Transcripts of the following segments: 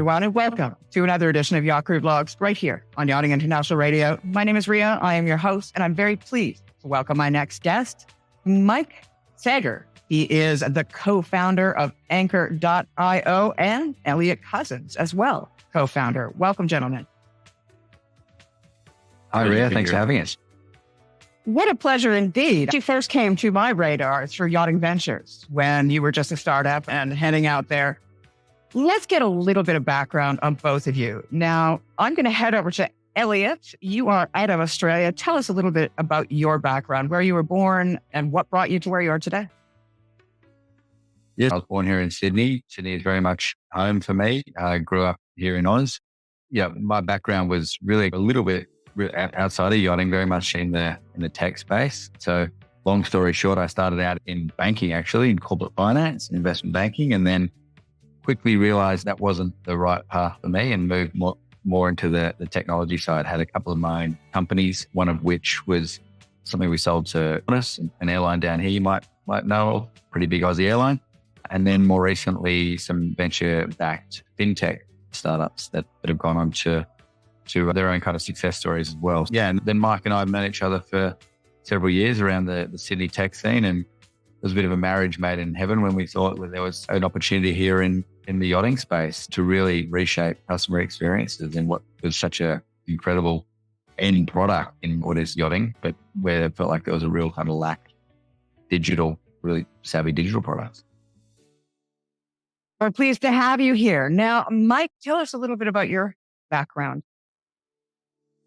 everyone, and welcome to another edition of Yacht Crew Vlogs right here on Yachting International Radio. My name is Ria. I am your host, and I'm very pleased to welcome my next guest, Mike Sager. He is the co-founder of Ankor.io and Elliot Cousins as well, co-founder. Welcome, gentlemen. Hi, Ria. Thanks for having us. What a pleasure indeed. You first came to my radar through Yachting Ventures when you were just a startup and heading out there. Let's get a little bit of background on both of you. Now, I'm going to head over to Elliot. You are out of Australia. Tell us a little bit about your background, where you were born and what brought you to where you are today. Yes, I was born here in Sydney. Sydney is very much home for me. I grew up here in Oz. Yeah, my background was really a little bit outside of yachting, very much in the tech space. So long story short, I started out in banking, actually, in corporate finance, investment banking, and then quickly realized that wasn't the right path for me and moved more into the technology side. Had a couple of my own companies, one of which was something we sold to Qantas, an airline down here you might know of, pretty big Aussie airline. And then more recently, some venture-backed fintech startups that have gone on to their own kind of success stories as well. Yeah, and then Mike and I met each other for several years around the Sydney tech scene, and it was a bit of a marriage made in heaven when we thought there was an opportunity here in the yachting space to really reshape customer experiences in what was such a incredible end product in what is yachting, but where it felt like there was a real kind of lack really savvy digital products. We're pleased to have you here. Now, Mike, tell us a little bit about your background.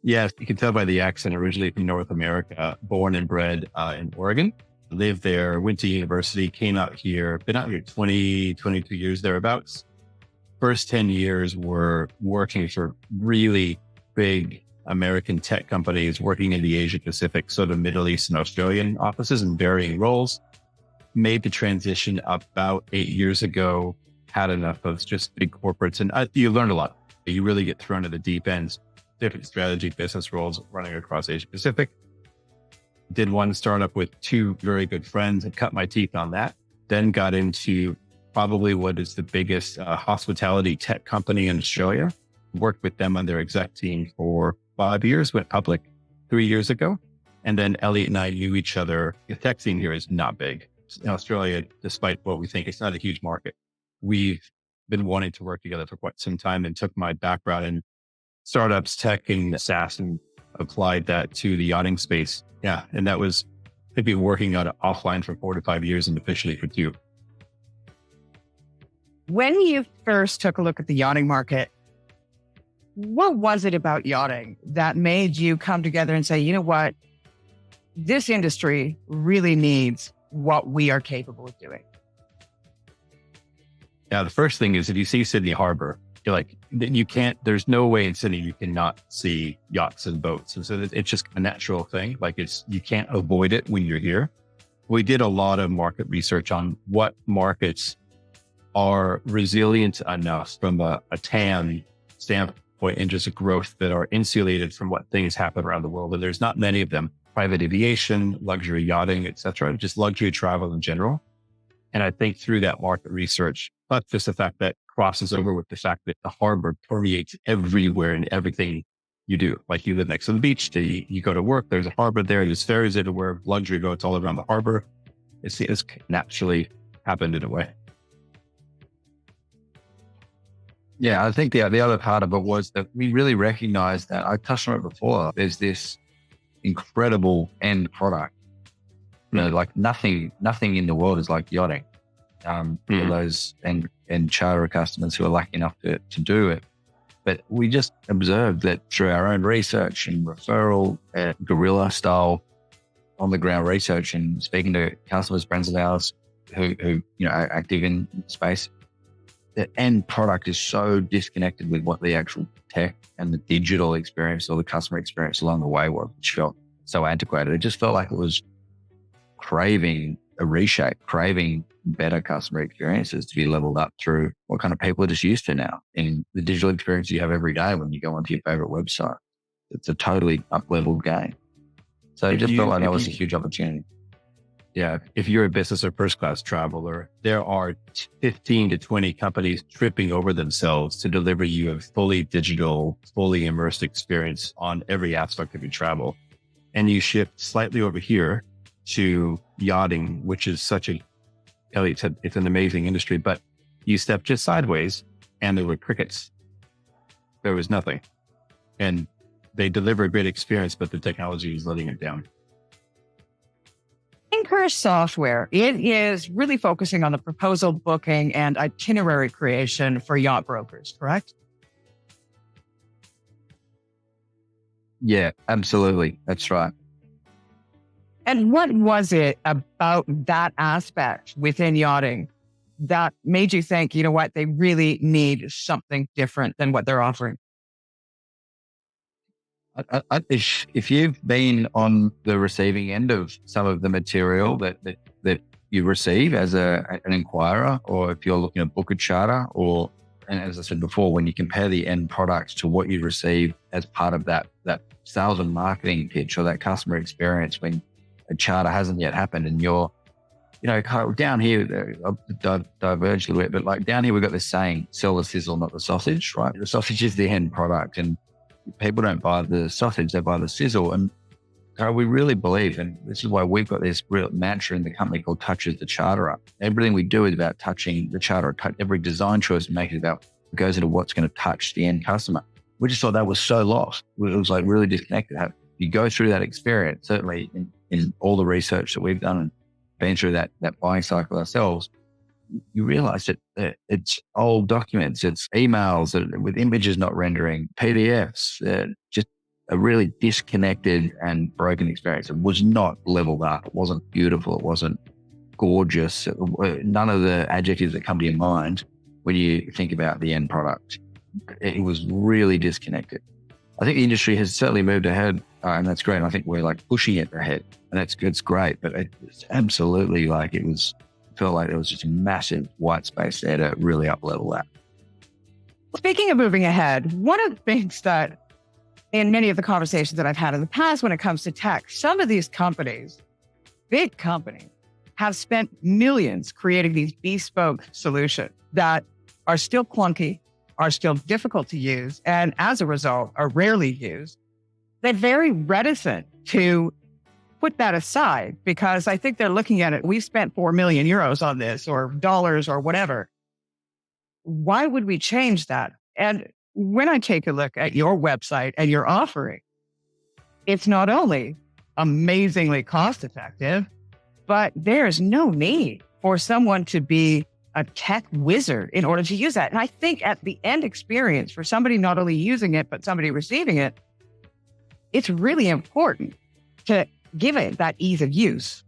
Yes, you can tell by the accent, originally from North America, born and bred in Oregon. Lived there, went to university, came out here, been out here 22 years thereabouts. First 10 years were working for really big American tech companies, working in the Asia Pacific, sort of Middle East and Australian offices in varying roles. Made the transition about 8 years ago, had enough of just big corporates. And you learn a lot. You really get thrown to the deep ends, different strategy, business roles running across Asia Pacific. Did one startup with two very good friends and cut my teeth on that. Then got into probably what is the biggest hospitality tech company in Australia. Worked with them on their exec team for 5 years, went public 3 years ago. And then Elliot and I knew each other. The tech scene here is not big. In Australia, despite what we think, it's not a huge market. We've been wanting to work together for quite some time and took my background in startups, tech, and SaaS and applied that to the yachting space. Yeah. And that was, I've been working on it offline for 4 to 5 years and officially for 2. When you first took a look at the yachting market, what was it about yachting that made you come together and say, you know what, this industry really needs what we are capable of doing? Yeah, the first thing is if you see Sydney Harbor, you're like, there's no way in Sydney you cannot see yachts and boats. And so it's just a natural thing. Like you can't avoid it when you're here. We did a lot of market research on what markets are resilient enough from a TAM standpoint and just a growth that are insulated from what things happen around the world. And there's not many of them. Private aviation, luxury yachting, et cetera, just luxury travel in general. And I think through that market research, not just the fact that crosses over with the fact that the harbor permeates everywhere and everything you do. Like you live next to the beach, you go to work, there's a harbor there's ferries everywhere, luxury boats all around the harbor. It's naturally happened in a way. Yeah, I think the other part of it was that we really recognized that, I touched on it before, there's this incredible end product. Like nothing in the world is like yachting. For those and charter customers who are lucky enough to do it. But we just observed that through our own research and referral, guerrilla style on the ground research and speaking to customers, friends of ours who are active in the space, the end product is so disconnected with what the actual tech and the digital experience or the customer experience along the way was, which felt so antiquated. It just felt like it was craving a reshape, craving better customer experiences to be leveled up through what kind of people are just used to now in the digital experience you have every day when you go onto your favorite website. It's a totally up-leveled game. So it just felt like that was a huge opportunity. Yeah. If you're a business or first class traveler, there are 15 to 20 companies tripping over themselves to deliver you a fully digital, fully immersed experience on every aspect of your travel. And you shift slightly over here to yachting, which is Elliot said, it's an amazing industry, but you step just sideways and there were crickets. There was nothing. And they deliver a great experience, but the technology is letting it down. Ankor Software, it is really focusing on the proposal booking and itinerary creation for yacht brokers, correct? Yeah, absolutely. That's right. And what was it about that aspect within yachting that made you think, you know what, they really need something different than what they're offering? If you've been on the receiving end of some of the material that you receive as an inquirer, or if you're looking to book a charter, and as I said before, when you compare the end product to what you receive as part of that sales and marketing pitch or that customer experience when a charter hasn't yet happened, and you're, kind of down here, I'll diverge a little bit, but like down here, we've got this saying, sell the sizzle, not the sausage, right? The sausage is the end product, and people don't buy the sausage, they buy the sizzle. And we really believe, and this is why we've got this real mantra in the company called touches the charterer. Everything we do is about touching the charterer. Every design choice we make is about, it goes into what's going to touch the end customer. We just thought that was so lost. It was like really disconnected. You go through that experience, certainly in all the research that we've done and been through that buying cycle ourselves, you realize that it's old documents, it's emails with images not rendering, PDFs, just a really disconnected and broken experience. It was not leveled up. It wasn't beautiful. It wasn't gorgeous. None of the adjectives that come to your mind when you think about the end product. It was really disconnected. I think the industry has certainly moved ahead, and that's great. And I think we're like pushing it ahead, and it's great. But it's absolutely felt like there was just a massive white space there to really up-level that. Speaking of moving ahead, one of the things that in many of the conversations that I've had in the past when it comes to tech, some of these companies, big companies, have spent millions creating these bespoke solutions that are still clunky, are still difficult to use, and as a result, are rarely used. They're very reticent to put that aside because I think they're looking at it. We've spent 4 million euros on this or dollars or whatever. Why would we change that? And when I take a look at your website and your offering, it's not only amazingly cost effective, but there's no need for someone to be a tech wizard in order to use that. And I think at the end experience for somebody not only using it, but somebody receiving it, it's really important to give it that ease of use.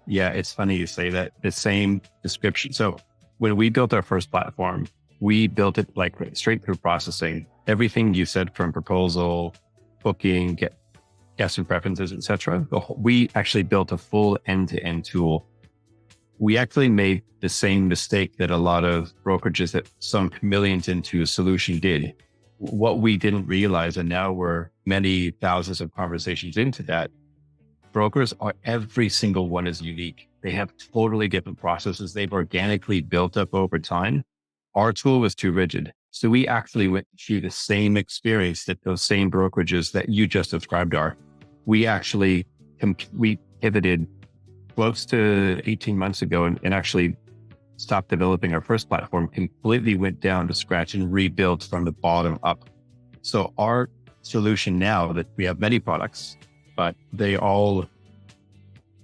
Yeah, it's funny you say that. The same description. So when we built our first platform, we built it like straight through processing. Everything you said from proposal, booking, guest and preferences, etc. We actually built a full end-to-end tool. We actually made the same mistake that a lot of brokerages that sunk millions into a solution did. What we didn't realize, and now we're many thousands of conversations into that, brokers every single one is unique. They have totally different processes they've organically built up over time. Our tool was too rigid. So we actually went through the same experience that those same brokerages that you just described are. We actually, we pivoted close to 18 months ago and actually stopped developing our first platform, completely went down to scratch and rebuilt from the bottom up. So our solution now that we have many products, but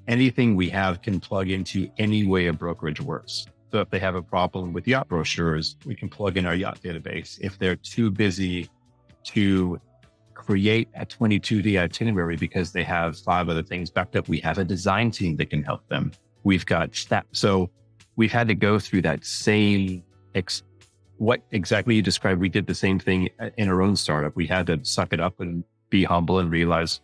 anything we have can plug into any way a brokerage works. So if they have a problem with yacht brochures, we can plug in our yacht database. If they're too busy to create a 22D itinerary because they have 5 other things backed up, we have a design team that can help them. We've got staff. So we've had to go through that same, what exactly you described. We did the same thing in our own startup. We had to suck it up and be humble and realize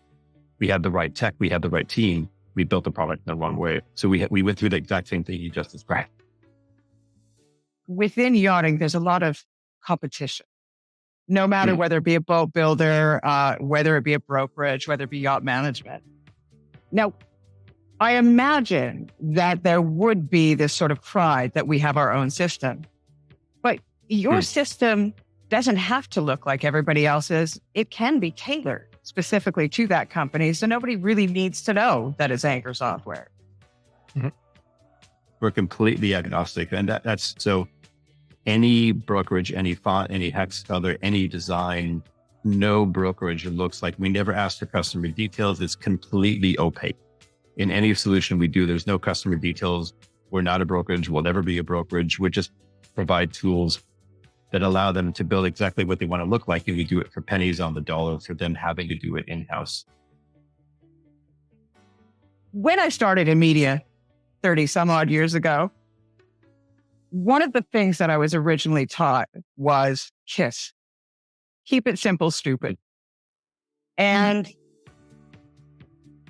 we had the right tech, we had the right team. We built the product in the wrong way. So we went through the exact same thing you just described. Within yachting, there's a lot of competition, no matter whether it be a boat builder, whether it be a brokerage, whether it be yacht management. Now, I imagine that there would be this sort of pride that we have our own system, but your system doesn't have to look like everybody else's. It can be tailored specifically to that company. So nobody really needs to know that it's Ankor Software. We're completely agnostic. And that's so any brokerage, any font, any hex color, any design, no brokerage looks like, we never ask for customer details. It's completely opaque. In any solution we do, there's no customer details. We're not a brokerage. We'll never be a brokerage. We just provide tools that allow them to build exactly what they want to look like. And we do it for pennies on the dollar for them having to do it in-house. When I started in media 30 some odd years ago, one of the things that I was originally taught was KISS. Keep it simple, stupid. And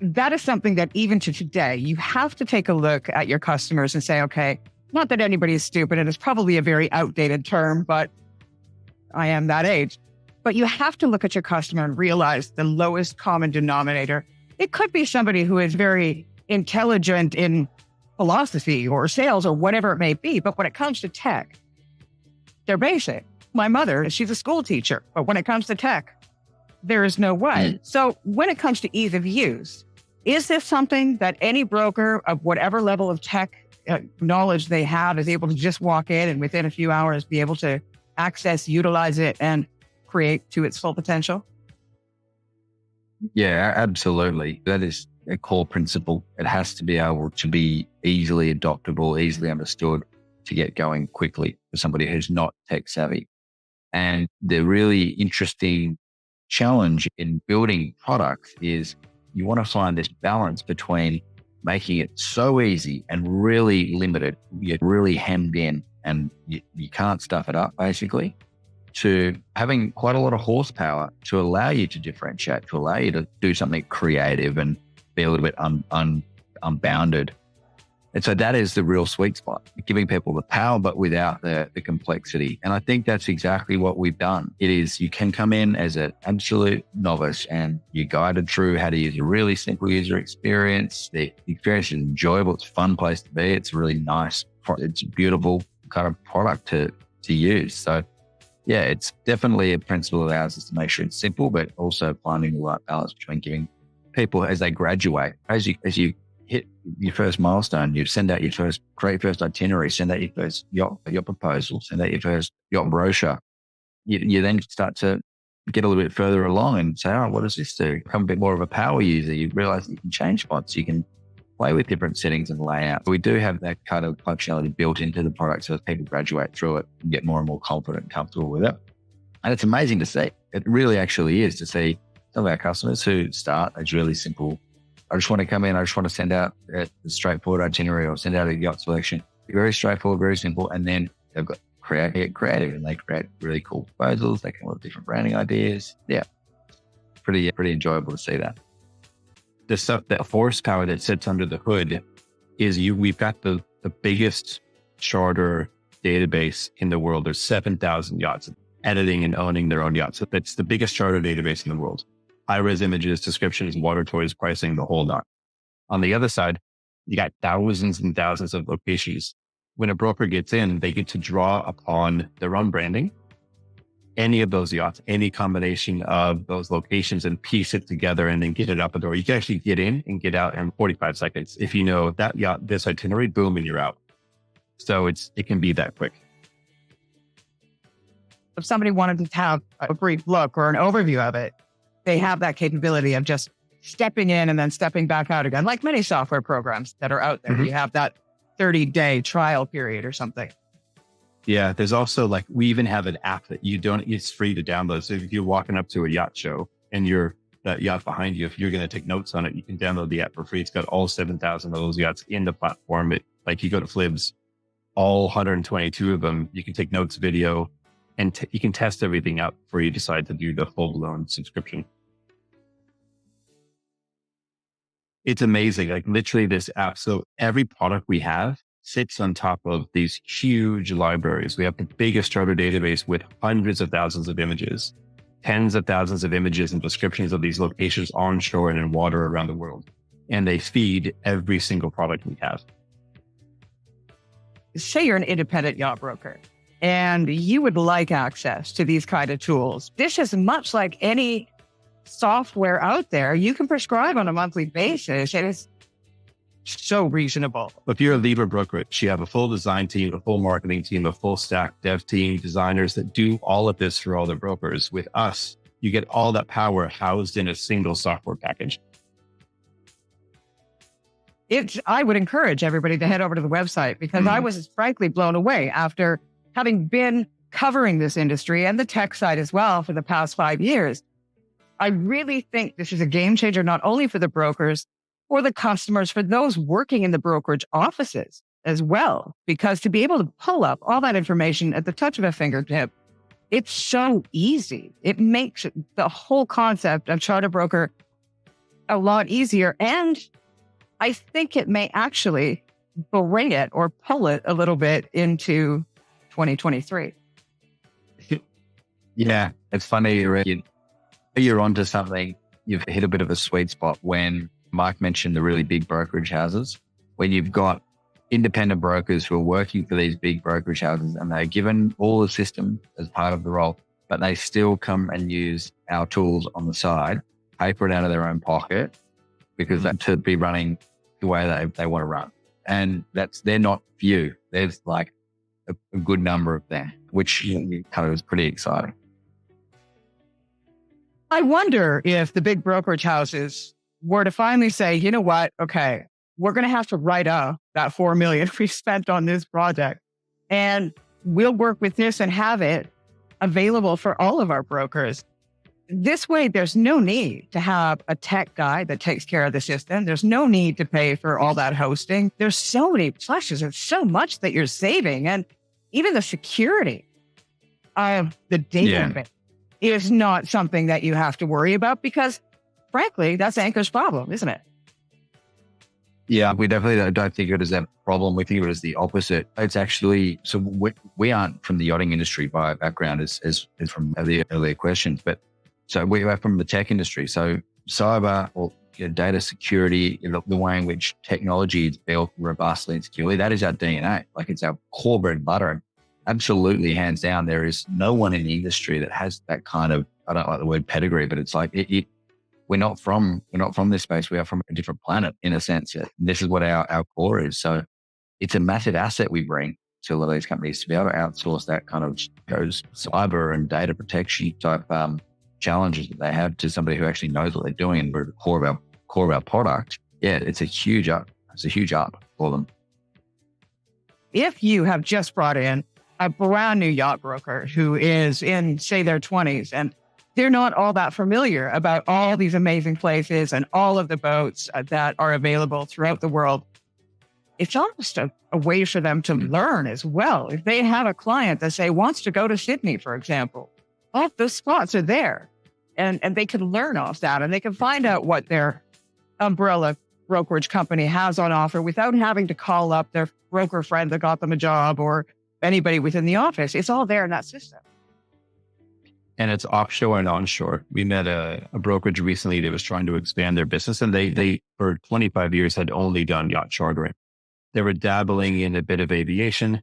that is something that even to today, you have to take a look at your customers and say, okay, not that anybody is stupid, and it's probably a very outdated term, but I am that age. But you have to look at your customer and realize the lowest common denominator. It could be somebody who is very intelligent in philosophy or sales or whatever it may be. But when it comes to tech, they're basic. My mother, she's a school teacher, but when it comes to tech, there is no way. So when it comes to ease of use, is this something that any broker of whatever level of tech knowledge they have is able to just walk in and within a few hours be able to access, utilize it, and create to its full potential? Yeah, absolutely. That is a core principle. It has to be able to be easily adoptable, easily understood, to get going quickly for somebody who's not tech savvy. And the really interesting challenge in building products is you want to find this balance between making it so easy and really limited, you're really hemmed in and you can't stuff it up basically, to having quite a lot of horsepower to allow you to differentiate, to allow you to do something creative and be a little bit unbounded. And so that is the real sweet spot, giving people the power, but without the complexity. And I think that's exactly what we've done. It is, you can come in as an absolute novice and you're guided through how to use a really simple user experience. The experience is enjoyable. It's a fun place to be. It's really nice. It's a beautiful kind of product to use. So yeah, it's definitely a principle of ours is to make sure it's simple, but also finding the right balance between giving people as they graduate, as you hit your first milestone, you send out your first itinerary, send out your first yacht proposal, send out your first yacht brochure. You then start to get a little bit further along and say, oh, what does this do? Become a bit more of a power user. You realize that you can change fonts. You can play with different settings and layouts. We do have that kind of functionality built into the product so as people graduate through it and get more and more confident and comfortable with it. And it's amazing to see. It really actually is to see some of our customers who start as really simple. I just want to come in. I just want to send out a straightforward itinerary or send out a yacht selection. Very straightforward, very simple. And then they've got get creative and they create really cool proposals. They come up with different branding ideas. Yeah, pretty enjoyable to see that. The stuff, that horsepower that sits under the hood is we've got the biggest charter database in the world. There's 7,000 yachts editing and owning their own yachts. So that's the biggest charter database in the world. High-res images, descriptions, water toys, pricing, the whole lot. On the other side, you got thousands and thousands of locations. When a broker gets in, they get to draw upon their own branding, any of those yachts, any combination of those locations and piece it together and then get it up the door. You can actually get in and get out in 45 seconds. If you know that yacht, this itinerary, boom, and you're out. So it can be that quick. If somebody wanted to have a brief look or an overview of it, they have that capability of just stepping in and then stepping back out again, like many software programs that are out there. You have that 30-day trial period or something. Yeah, there's also we even have an app that it's free to download. So if you're walking up to a yacht show and that yacht behind you, if you're going to take notes on it, you can download the app for free. It's got all 7,000 of those yachts in the platform. You go to Flibs, all 122 of them, you can take notes, video, and you can test everything out before you decide to do the full-blown subscription. It's amazing. Literally this app. So every product we have sits on top of these huge libraries. We have the biggest charter database with hundreds of thousands of images, tens of thousands of images and descriptions of these locations onshore and in water around the world. and they feed every single product we have. Say you're an independent yacht broker and you would like access to these kind of tools. This is much like any software out there. You can prescribe on a monthly basis. It is so reasonable. If you're a leader brokerage, you have a full design team, a full marketing team, a full stack dev team, designers that do all of this for all the brokers. With us, you get all that power housed in a single software package. I would encourage everybody to head over to the website because I was frankly blown away after having been covering this industry and the tech side as well for the past 5 years. I really think this is a game changer, not only for the brokers, for the customers, for those working in the brokerage offices as well, because to be able to pull up all that information at the touch of a fingertip, it's so easy. It makes the whole concept of charter broker a lot easier. And I think it may actually bring it or pull it a little bit into 2023. Yeah, it's funny. You're onto something. You've hit a bit of a sweet spot when Mike mentioned the really big brokerage houses, when you've got independent brokers who are working for these big brokerage houses and they're given all the system as part of the role, but they still come and use our tools on the side, pay for it out of their own pocket because that to be running the way they want to run. And they're not few. There's like a good number of them, which kind of is pretty exciting. I wonder if the big brokerage houses were to finally say, you know what? Okay, we're going to have to write off that $4 million we spent on this project, and we'll work with this and have it available for all of our brokers. This way, there's no need to have a tech guy that takes care of the system. There's no need to pay for all that hosting. There's so many plushes. There's so much that you're saving. And even the security of the data is not something that you have to worry about because, frankly, that's Ankor's problem, isn't it? Yeah, we definitely don't think of it as that problem. We think of it as the opposite. It's actually, so we aren't from the yachting industry by background as from the earlier questions, but so we are from the tech industry. So cyber or data security, the way in which technology is built robustly and securely, that is our DNA. Like it's our core bread and butter. And absolutely, hands down, there is no one in the industry that has that kind of, I don't like the word pedigree, but it's like we're not from this space. We are from a different planet in a sense. This is what our core is. So it's a massive asset we bring to a lot of these companies to be able to outsource that kind of cyber and data protection type challenges that they have to somebody who actually knows what they're doing and we're the core of our product. Yeah, it's a huge up. It's a huge up for them. If you have just brought in a brand new yacht broker who is in, say, their 20s, and they're not all that familiar about all these amazing places and all of the boats that are available throughout the world, it's almost a way for them to learn as well. If they have a client that, say, wants to go to Sydney, for example, all those spots are there. And they can learn off that and they can find out what their umbrella brokerage company has on offer without having to call up their broker friend that got them a job or anybody within the office. It's all there in that system. And it's offshore and onshore. We met a brokerage recently that was trying to expand their business, and they for 25 years had only done yacht chartering. They were dabbling in a bit of aviation,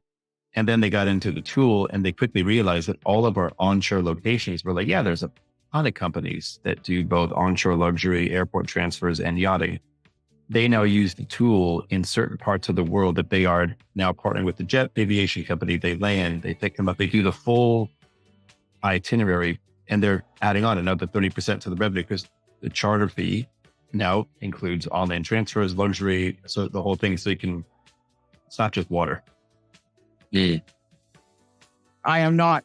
and then they got into the tool and they quickly realized that all of our onshore locations were like, yeah, there's a ton of companies that do both onshore luxury, airport transfers, and yachting. They now use the tool in certain parts of the world that they are now partnering with the jet aviation company. They land, they pick them up, they do the full itinerary, and they're adding on another 30% to the revenue because the charter fee now includes online transfers, luxury, so the whole thing. So it's not just water. Yeah. I am not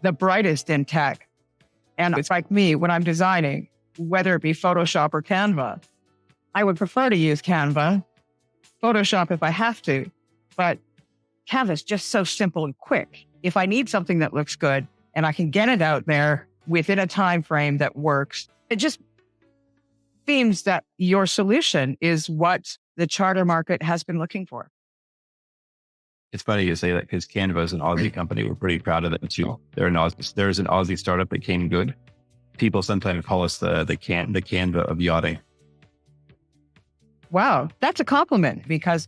the brightest in tech. And it's like me when I'm designing, whether it be Photoshop or Canva, I would prefer to use Canva, Photoshop if I have to, but Canva is just so simple and quick. If I need something that looks good and I can get it out there within a time frame that works, it just seems that your solution is what the charter market has been looking for. It's funny you say that because Canva is an Aussie company. We're pretty proud of them too. There's an Aussie startup that came good. People sometimes call us the Canva of yachting. Wow, that's a compliment because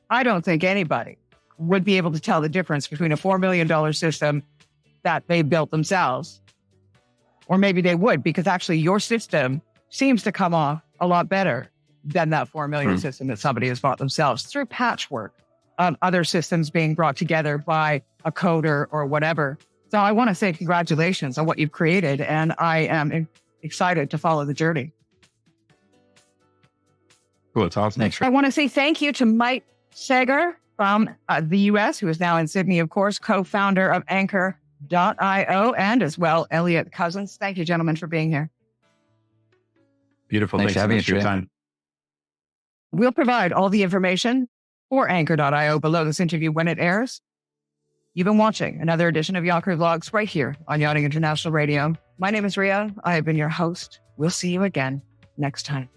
I don't think anybody would be able to tell the difference between a $4 million system that they built themselves, or maybe they would, because actually your system seems to come off a lot better than that 4 million system that somebody has bought themselves through patchwork of other systems being brought together by a coder or whatever. So I want to say congratulations on what you've created, and I am excited to follow the journey. Cool. It's awesome. Thanks. I want to say thank you to Mike Sager from the US, who is now in Sydney, of course, co-founder of Ankor.io, and as well, Elliot Cousins. Thank you, gentlemen, for being here. Beautiful. Thanks Thanks for so having much us, for your Shreya. time. We'll provide all the information for Ankor.io below this interview when it airs. You've been watching another edition of Yacht Crew Vlogs right here on Yachting International Radio. My name is Rhea. I have been your host. We'll see you again next time.